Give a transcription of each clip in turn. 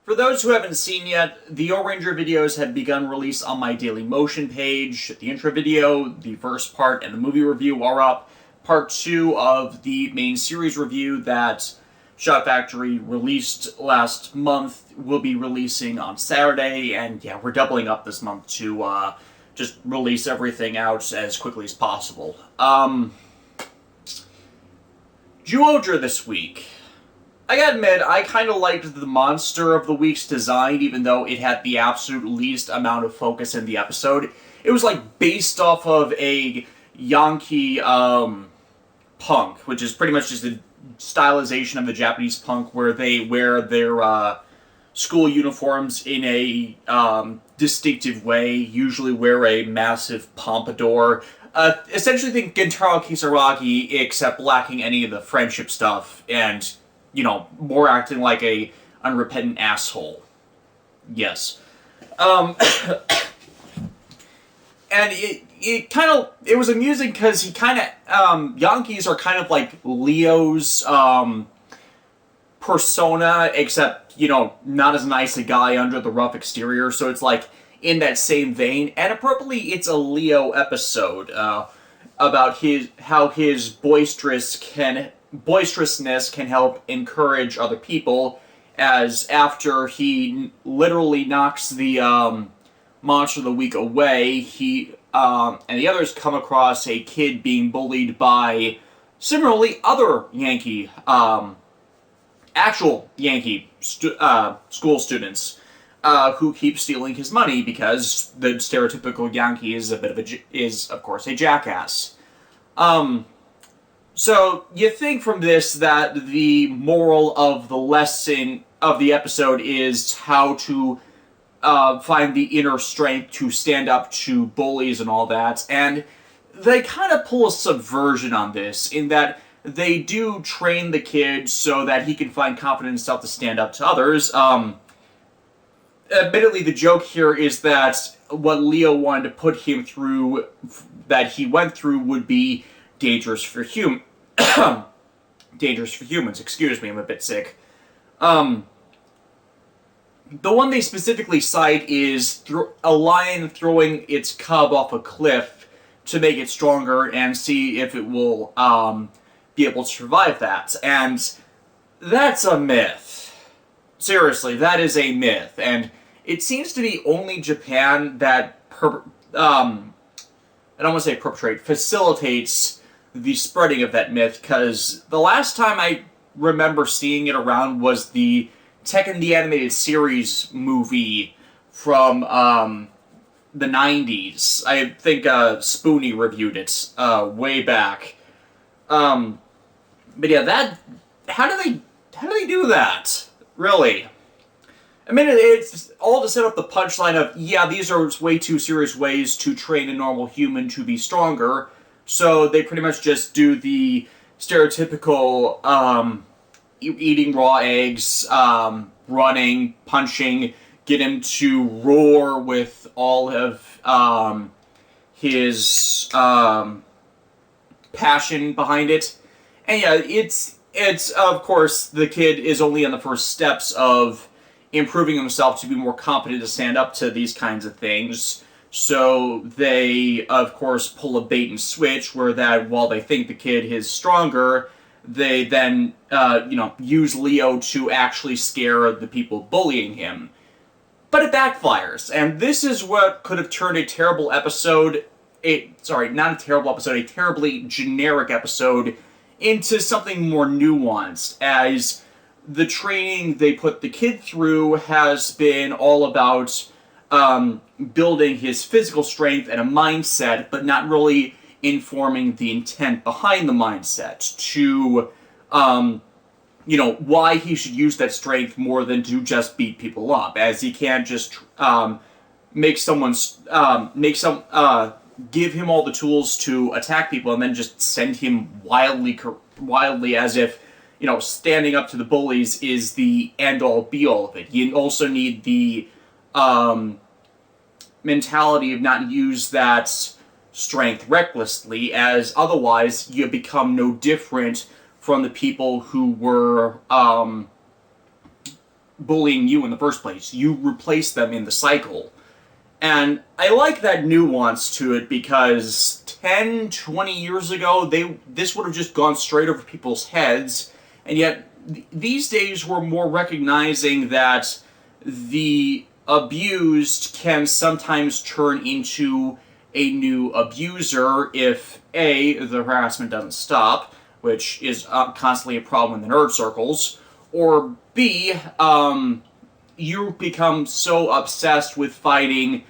For those who haven't seen yet, the O-Ranger videos have begun release on my Daily Motion page. The intro video, the first part, and the movie review are up. Part 2 of the main series review that Shot Factory released last month will be releasing on Saturday, and yeah, we're doubling up this month to just release everything out as quickly as possible. Jyuohger this week. I gotta admit, I kind of liked the Monster of the Week's design, even though it had the absolute least amount of focus in the episode. It was like based off of a Yankee punk, which is pretty much just a stylization of the Japanese punk where they wear their school uniforms in a distinctive way, usually wear a massive pompadour. Essentially think Gentaro Kisaragi, except lacking any of the friendship stuff, and more acting like a unrepentant asshole. Yes. And it was amusing because he kind of, Yankees are kind of like Leo's, persona, except, not as nice a guy under the rough exterior, so it's like in that same vein, and appropriately, it's a Leo episode, about how his boisterousness can help encourage other people, as after he literally knocks the Monster of the Week away, he and the others come across a kid being bullied by similarly other Yankee, actual Yankee school students, who keep stealing his money because the stereotypical Yankee is of course a jackass. So, you think from this that the moral of the lesson of the episode is how to find the inner strength to stand up to bullies and all that, and they kind of pull a subversion on this, in that they do train the kid so that he can find confidence in himself to stand up to others. Admittedly, the joke here is that what Leo wanted to put him through, that he went through, would be dangerous for humans, excuse me, I'm a bit sick. The one they specifically cite is a lion throwing its cub off a cliff to make it stronger and see if it will be able to survive that. And that's a myth. Seriously, that is a myth. And it seems to be only Japan that I don't want to say facilitates the spreading of that myth, because the last time I remember seeing it around was the Tekken the Animated Series movie from the 90s. I think Spoonie reviewed it way back. But yeah, how do they do that? Really? I mean, it's all to set up the punchline of, yeah, these are way too serious ways to train a normal human to be stronger, so they pretty much just do the stereotypical eating raw eggs, running, punching, get him to roar with all of his passion behind it. And yeah, it's of course, the kid is only on the first steps of improving himself to be more competent to stand up to these kinds of things. So they, of course, pull a bait and switch where that while they think the kid is stronger, they then, use Leo to actually scare the people bullying him. But it backfires, and this is what could have turned a terrible episode, a terribly generic episode, into something more nuanced, as the training they put the kid through has been all about building his physical strength and a mindset, but not really informing the intent behind the mindset to, why he should use that strength more than to just beat people up, as he can't just give him all the tools to attack people and then just send him wildly as if, standing up to the bullies is the end-all be-all of it. You also need the mentality of not use that strength recklessly, as otherwise you become no different from the people who were bullying you in the first place. You replace them in the cycle. And I like that nuance to it because 10, 20 years ago, this would have just gone straight over people's heads, and yet these days we're more recognizing that the abused can sometimes turn into a new abuser if A, the harassment doesn't stop, which is constantly a problem in the nerd circles, or B, you become so obsessed with fighting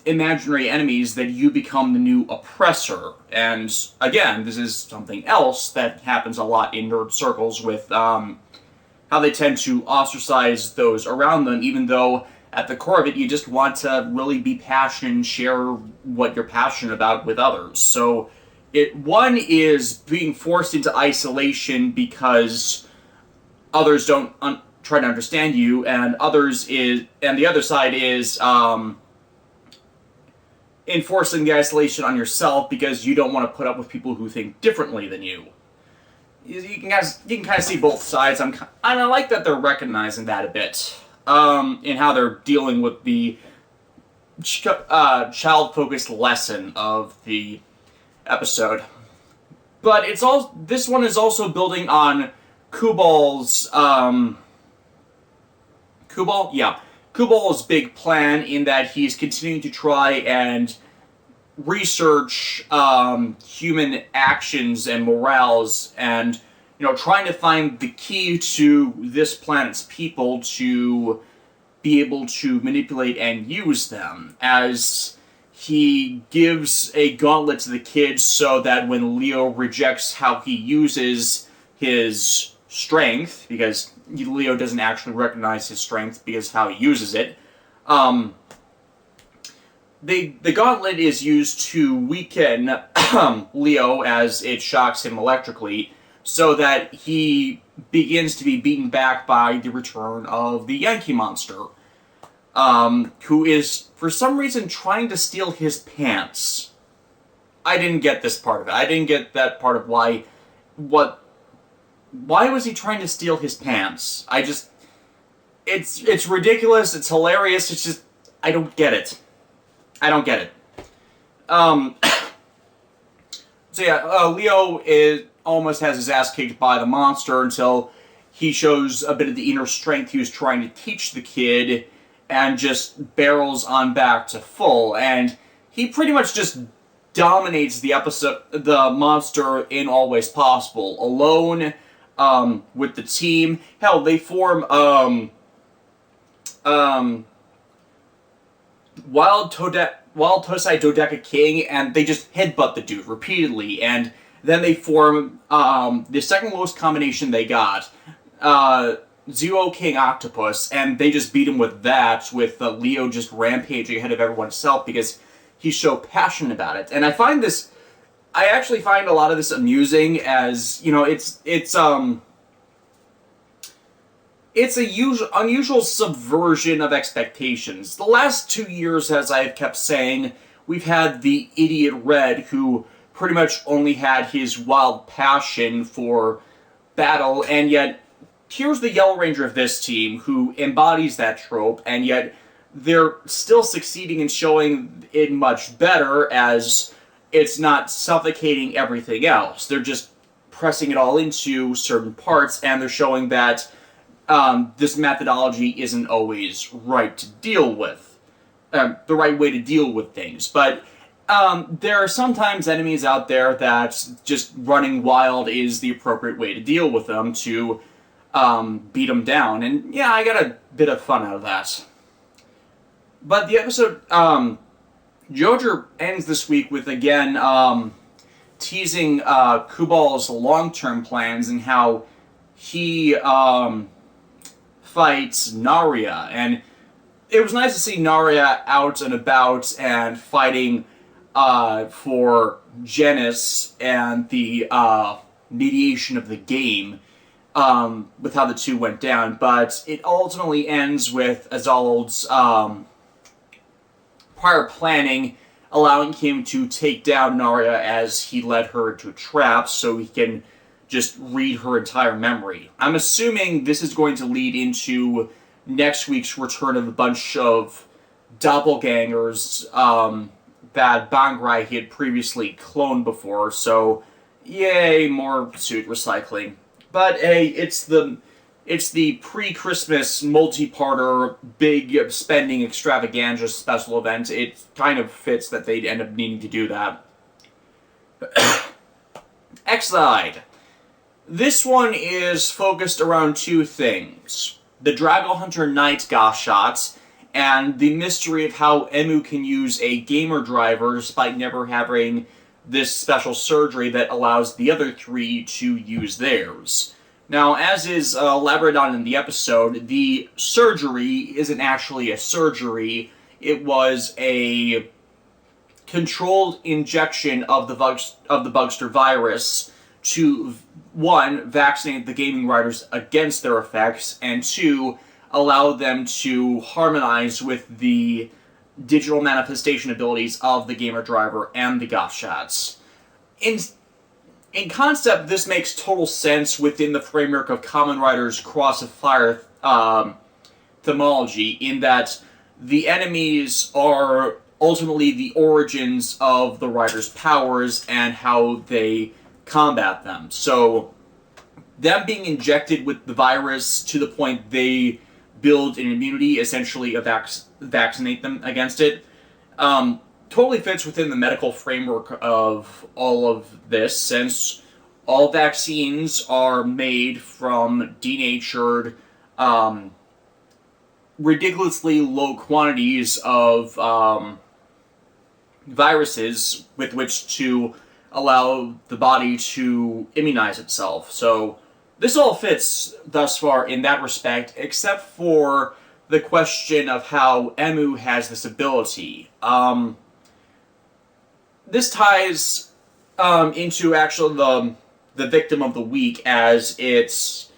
imaginary enemies that you become the new oppressor. And again, this is something else that happens a lot in nerd circles with how they tend to ostracize those around them, even though at the core of it you just want to really be passionate and share what you're passionate about with others. So one is being forced into isolation because others don't try to understand you, and the other side is enforcing the isolation on yourself because you don't want to put up with people who think differently than you. You can kind of see both sides. And I like that they're recognizing that a bit in how they're dealing with the child-focused lesson of the episode. But this one is also building on Kubal's Kubal's big plan, in that he's continuing to try and research human actions and morals, and trying to find the key to this planet's people to be able to manipulate and use them, as he gives a gauntlet to the kids so that when Leo rejects how he uses his strength, because Leo doesn't actually recognize his strength because of how he uses it, the gauntlet is used to weaken Leo as it shocks him electrically, so that he begins to be beaten back by the return of the Yankee monster, who is, for some reason, trying to steal his pants. I didn't get this part of it. I didn't get that part of why was he trying to steal his pants? It's ridiculous, it's hilarious, it's just, I don't get it. So yeah, Leo almost has his ass kicked by the monster until he shows a bit of the inner strength he was trying to teach the kid, and just barrels on back to full, and he pretty much just dominates the monster in all ways possible, alone, with the team. Hell, they form Wild Tosai Dodeka King, and they just headbutt the dude repeatedly, and then they form the second lowest combination they got, Zuo King Octopus, and they just beat him with that, with Leo just rampaging ahead of everyone else because he's so passionate about it. And I actually find a lot of this amusing, as it's a unusual subversion of expectations. The last 2 years, as I've kept saying, we've had the idiot Red, who pretty much only had his wild passion for battle, and yet here's the Yellow Ranger of this team, who embodies that trope, and yet they're still succeeding in showing it much better, as it's not suffocating everything else. They're just pressing it all into certain parts, and they're showing that this methodology isn't always right to deal with, the right way to deal with things. But there are sometimes enemies out there that just running wild is the appropriate way to deal with them, to beat them down. And yeah, I got a bit of fun out of that. But the episode, Jyuohger ends this week with, again, teasing Kubal's long-term plans and how he fights Naria. And it was nice to see Naria out and about and fighting for Genis and the mediation of the game, with how the two went down. But it ultimately ends with Azald's prior planning allowing him to take down Naria as he led her into a trap, so he can just read her entire memory. I'm assuming this is going to lead into next week's return of a bunch of doppelgangers that Bangrai had previously cloned before, so yay, more suit recycling. But hey, it's the pre-Christmas multi-parter big spending extravaganza special event. It kind of fits that they'd end up needing to do that. X-Side. This one is focused around two things. The Dragon Hunter Knight Goth shots, and the mystery of how Emu can use a gamer driver despite never having this special surgery that allows the other three to use theirs. Now, as is elaborated on in the episode, the surgery isn't actually a surgery. It was a controlled injection of the Bugster virus to, one, vaccinate the gaming writers against their effects, and two, allow them to harmonize with the digital manifestation abilities of the gamer driver and the goth shots. In concept, this makes total sense within the framework of Kamen Rider's Cross of Fire themology, in that the enemies are ultimately the origins of the Rider's powers and how they combat them. So, them being injected with the virus to the point they build an immunity, essentially vaccinate them against it, totally fits within the medical framework of all of this, since all vaccines are made from denatured, ridiculously low quantities of viruses with which to allow the body to immunize itself. So this all fits thus far in that respect, except for the question of how Emu has this ability. This ties into actually the victim of the week, as it's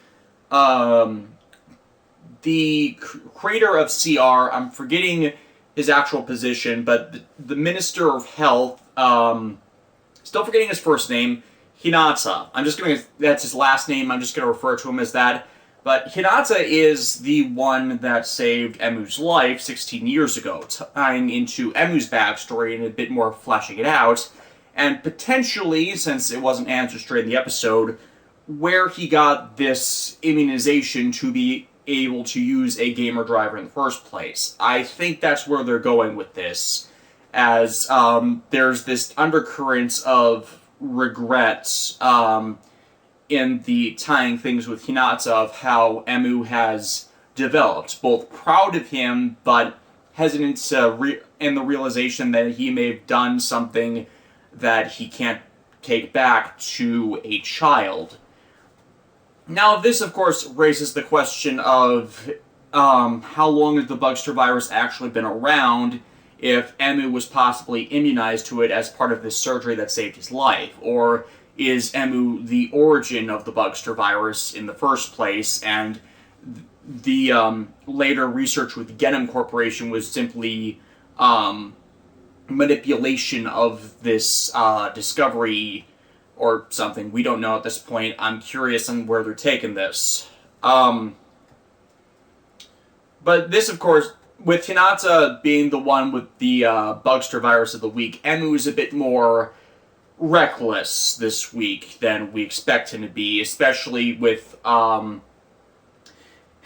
the creator of CR. I'm forgetting his actual position, but the Minister of Health, still forgetting his first name, Hinata. That's his last name, I'm just gonna refer to him as that. But Hinata is the one that saved Emu's life 16 years ago, tying into Emu's backstory and a bit more fleshing it out, and potentially, since it wasn't answered straight in the episode, where he got this immunization to be able to use a gamer driver in the first place. I think that's where they're going with this, as there's this undercurrent of regrets in the tying things with Hinata of how Emu has developed. Both proud of him, but hesitant in the realization that he may have done something that he can't take back to a child. Now, this, of course, raises the question of how long has the Bugster virus actually been around, if Emu was possibly immunized to it as part of this surgery that saved his life, or is Emu the origin of the Bugster virus in the first place, and the later research with Genom Corporation was simply manipulation of this discovery or something. We don't know at this point. I'm curious on where they're taking this. But this, of course, with Hinata being the one with the Bugster virus of the week, Emu is a bit more reckless this week than we expect him to be, especially with how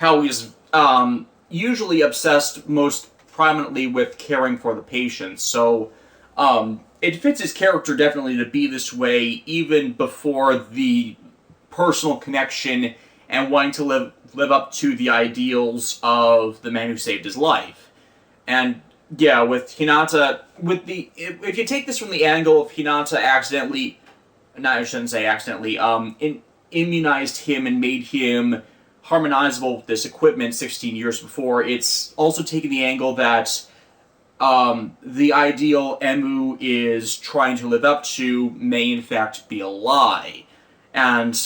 he's usually obsessed most prominently with caring for the patients. So it fits his character definitely to be this way, even before the personal connection and wanting to live up to the ideals of the man who saved his life. And yeah, with Hinata, if you take this from the angle of Hinata accidentally, I shouldn't say accidentally, immunized him and made him harmonizable with this equipment 16 years before, it's also taking the angle that the ideal Emu is trying to live up to may in fact be a lie. And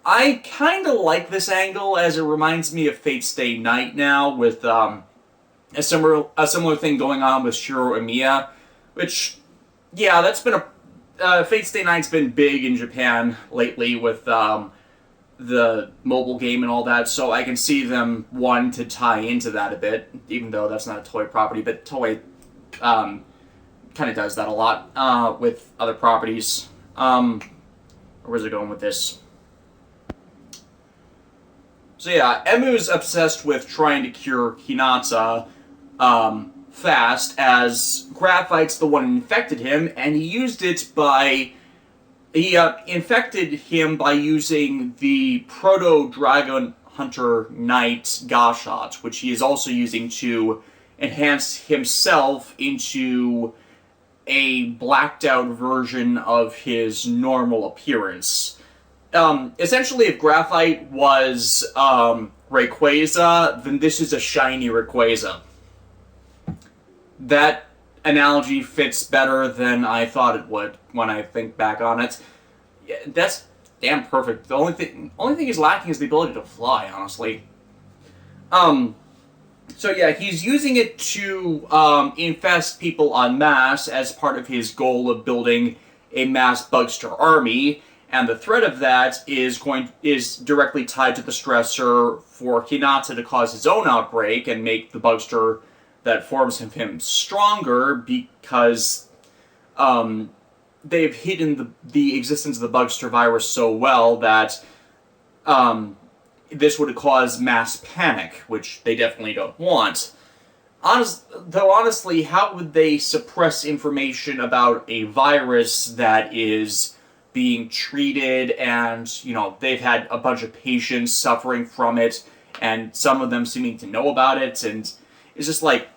I kind of like this angle, as it reminds me of Fate Stay Night now, with a similar thing going on with Shiro Emiya, which, yeah, that's been Fate Stay Night's been big in Japan lately with the mobile game and all that, so I can see them wanting to tie into that a bit, even though that's not a Toei property, but Toei kind of does that a lot with other properties. Where's it going with this? So yeah, Emu's obsessed with trying to cure Hinata fast, as graphite's the one who infected him, and he used it by... He infected him by using the Proto-Dragon Hunter Knight Gashot, which he is also using to enhance himself into a blacked-out version of his normal appearance. Essentially, if graphite was Rayquaza, then this is a shiny Rayquaza. That analogy fits better than I thought it would when I think back on it. Yeah, that's damn perfect. The only thing he's lacking is the ability to fly, honestly. So yeah, he's using it to infest people en masse as part of his goal of building a mass bugster army, and the threat of that is directly tied to the stressor for Hinata to cause his own outbreak and make the bugster that forms him stronger, because they've hidden the existence of the bugster virus so well that this would cause mass panic, which they definitely don't want. Honestly, how would they suppress information about a virus that is being treated, and, you know, they've had a bunch of patients suffering from it, and some of them seeming to know about it, and it's just like,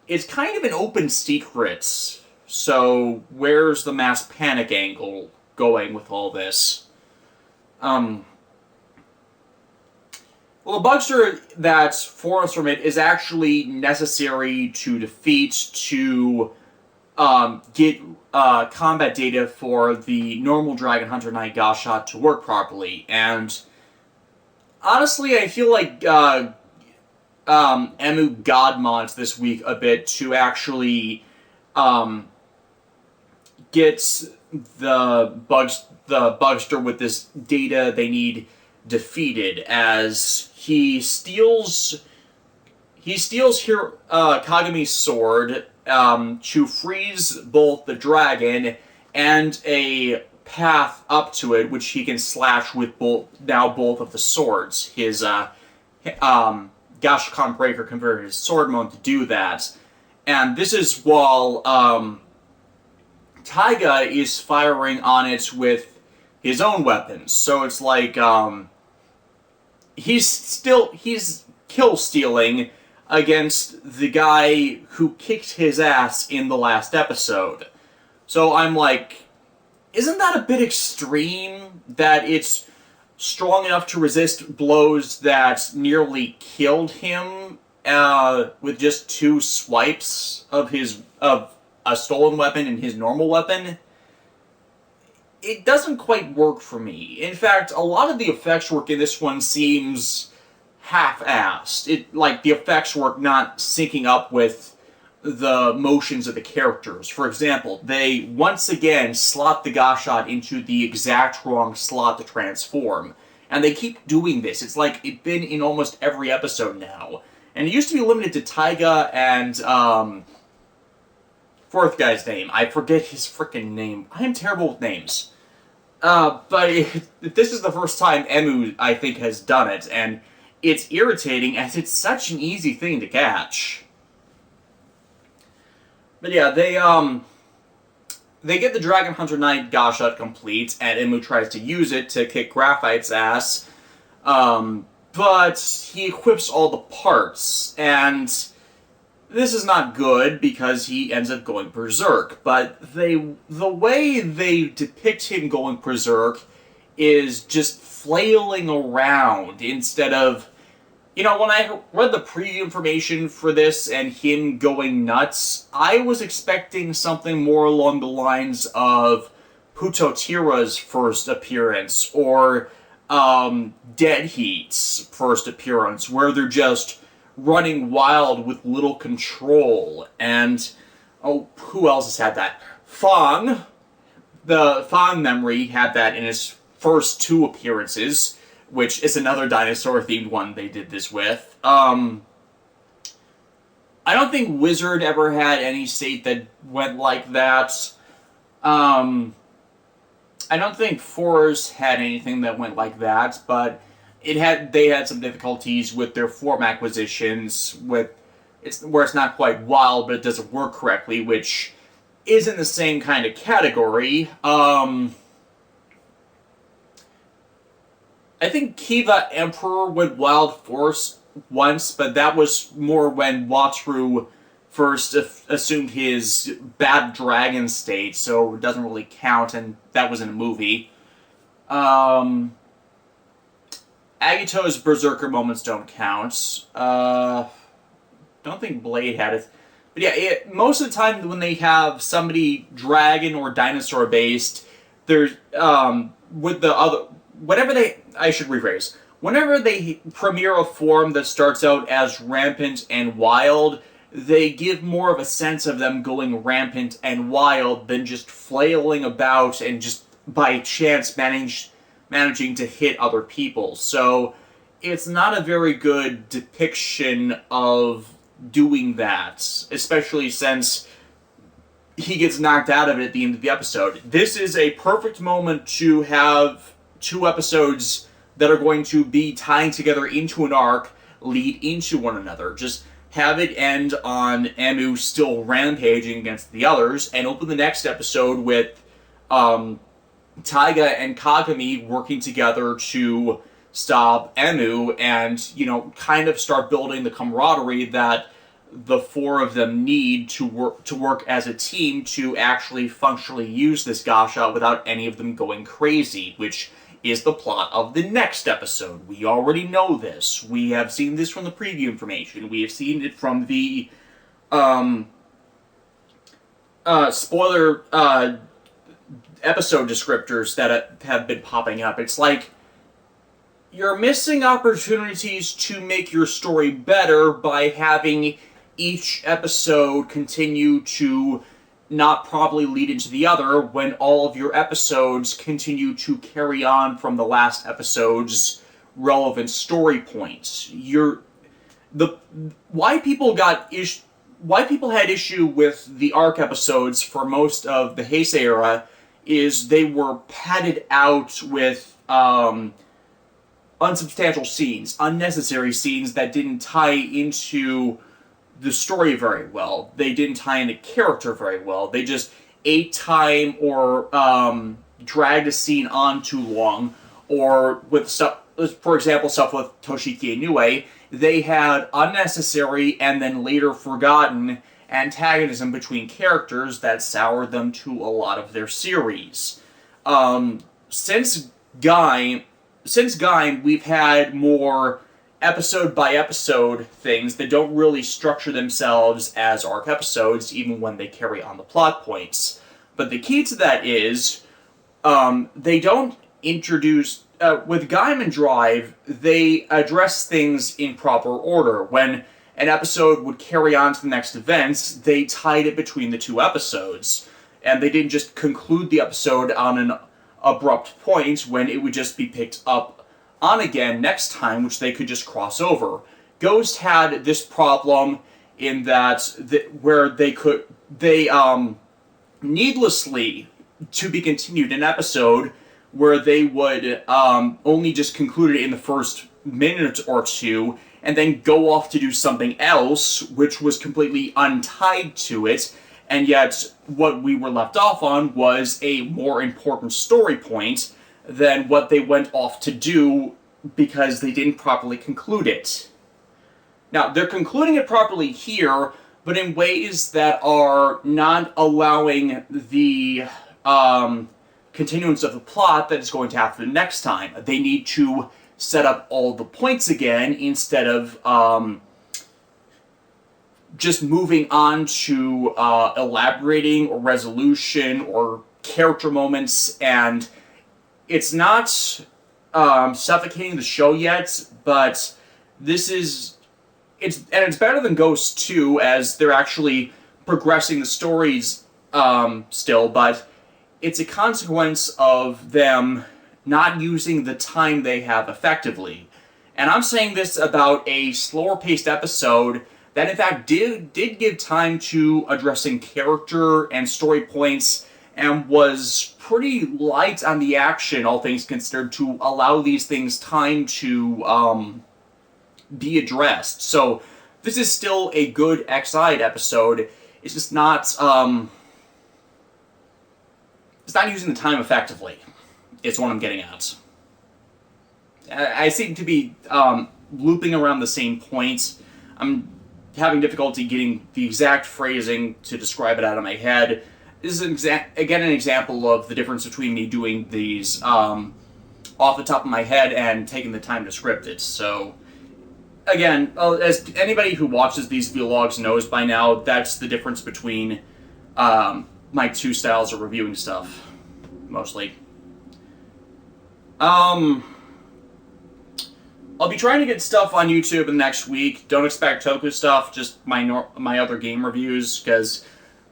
it's kind of an open secret. So where's the mass panic angle going with all this? Well, the bugster that forms from it is actually necessary to defeat to get combat data for the normal Dragon Hunter Knight Gashot to work properly. And honestly, I feel like Emu God mods this week a bit to actually get the bugster with this data they need defeated, as he steals here Kagami's sword to freeze both the dragon and a path up to it, which he can slash with both of the swords. His Gashkan Breaker converted his sword mode to do that. And this is while Taiga is firing on it with his own weapons. So it's like he's kill stealing against the guy who kicked his ass in the last episode. So I'm like, isn't that a bit extreme that it's strong enough to resist blows that nearly killed him with just 2 swipes of a stolen weapon and his normal weapon? It doesn't quite work for me. In fact, a lot of the effects work in this one seems half-assed. Like, the effects work not syncing up with the motions of the characters. For example, they once again slot the Gashot into the exact wrong slot to transform. And they keep doing this. It's like it's been in almost every episode now. And it used to be limited to Taiga and, fourth guy's name. I forget his frickin' name. I am terrible with names. But this is the first time Emu, I think, has done it, and it's irritating as it's such an easy thing to catch. But yeah, they get the Dragon Hunter Knight Gashot complete, and Emu tries to use it to kick Graphite's ass, but he equips all the parts, and this is not good because he ends up going berserk. But the way they depict him going berserk is just flailing around instead of... You know, when I read the preview information for this and him going nuts, I was expecting something more along the lines of Putotira's first appearance, or Dead Heat's first appearance, where they're just running wild with little control. And, oh, who else has had that? Fong, the fond memory had that in his first 2 appearances, which is another dinosaur-themed one they did this with. I don't think Wizard ever had any state that went like that. I don't think Force had anything that went like that, but they had some difficulties with their form acquisitions where it's not quite wild, but it doesn't work correctly, which is in the same kind of category. I think Kiva Emperor went Wild Force once, but that was more when Watru first assumed his bad dragon state, so it doesn't really count, and that was in a movie. Agito's Berserker moments don't count. Don't think Blade had it. But yeah, most of the time when they have somebody dragon or dinosaur based, there's with the other I should rephrase. Whenever they premiere a form that starts out as rampant and wild, they give more of a sense of them going rampant and wild than just flailing about and just by chance managing to hit other people. So it's not a very good depiction of doing that, especially since he gets knocked out of it at the end of the episode. This is a perfect moment to have 2 episodes that are going to be tying together into an arc lead into one another. Just have it end on Emu still rampaging against the others, and open the next episode with Taiga and Kagami working together to stop Emu, and, kind of start building the camaraderie that the 4 of them need to work as a team to actually functionally use this gacha without any of them going crazy, which is the plot of the next episode. We already know this. We have seen this from the preview information. We have seen it from the spoiler episode descriptors that have been popping up. It's like you're missing opportunities to make your story better by having each episode continue to not probably lead into the other when all of your episodes continue to carry on from the last episode's relevant story points. Why people had issue with the arc episodes for most of the Heisei era is they were padded out with unsubstantial scenes, unnecessary scenes that didn't tie into the story very well. They didn't tie into character very well. They just ate time or dragged a scene on too long. Or with stuff, for example, stuff with Toshiki Inoue, they had unnecessary and then later forgotten antagonism between characters that soured them to a lot of their series. Since Gaim, we've had more episode-by-episode things that don't really structure themselves as arc episodes, even when they carry on the plot points. But the key to that is, they don't introduce... with Gaim and Drive, they address things in proper order. When an episode would carry on to the next events, they tied it between the 2 episodes. And they didn't just conclude the episode on an abrupt point when it would just be picked up on again next time, which they could just cross over. Ghost had this problem in that where they needlessly to be continued an episode where they would only just conclude it in the first minute or 2 and then go off to do something else which was completely untied to it, and yet what we were left off on was a more important story point than what they went off to do because they didn't properly conclude it. Now, they're concluding it properly here, but in ways that are not allowing the continuance of the plot that is going to happen next time. They need to set up all the points again instead of just moving on to elaborating or resolution or character moments, and it's not suffocating the show yet, but it's better than Ghost 2, as they're actually progressing the stories still, but it's a consequence of them not using the time they have effectively. And I'm saying this about a slower-paced episode that, in fact, did give time to addressing character and story points, and was pretty light on the action, all things considered, to allow these things time to be addressed. So this is still a good X-eyed episode. It's just not it's not using the time effectively. Is what I'm getting at. I seem to be looping around the same point. I'm having difficulty getting the exact phrasing to describe it out of my head. This is again an example of the difference between me doing these off the top of my head and taking the time to script it. So, again, as anybody who watches these vlogs knows by now, that's the difference between my two styles of reviewing stuff, mostly. I'll be trying to get stuff on YouTube in the next week. Don't expect Toku stuff, just my other game reviews, because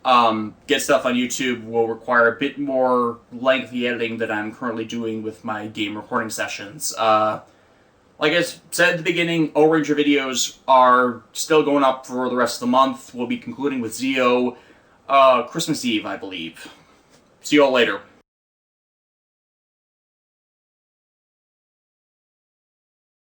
get stuff on YouTube will require a bit more lengthy editing than I'm currently doing with my game recording sessions. Like I said at the beginning, O-Ranger videos are still going up for the rest of the month. We'll be concluding with Zio Christmas Eve, I believe. See you all later.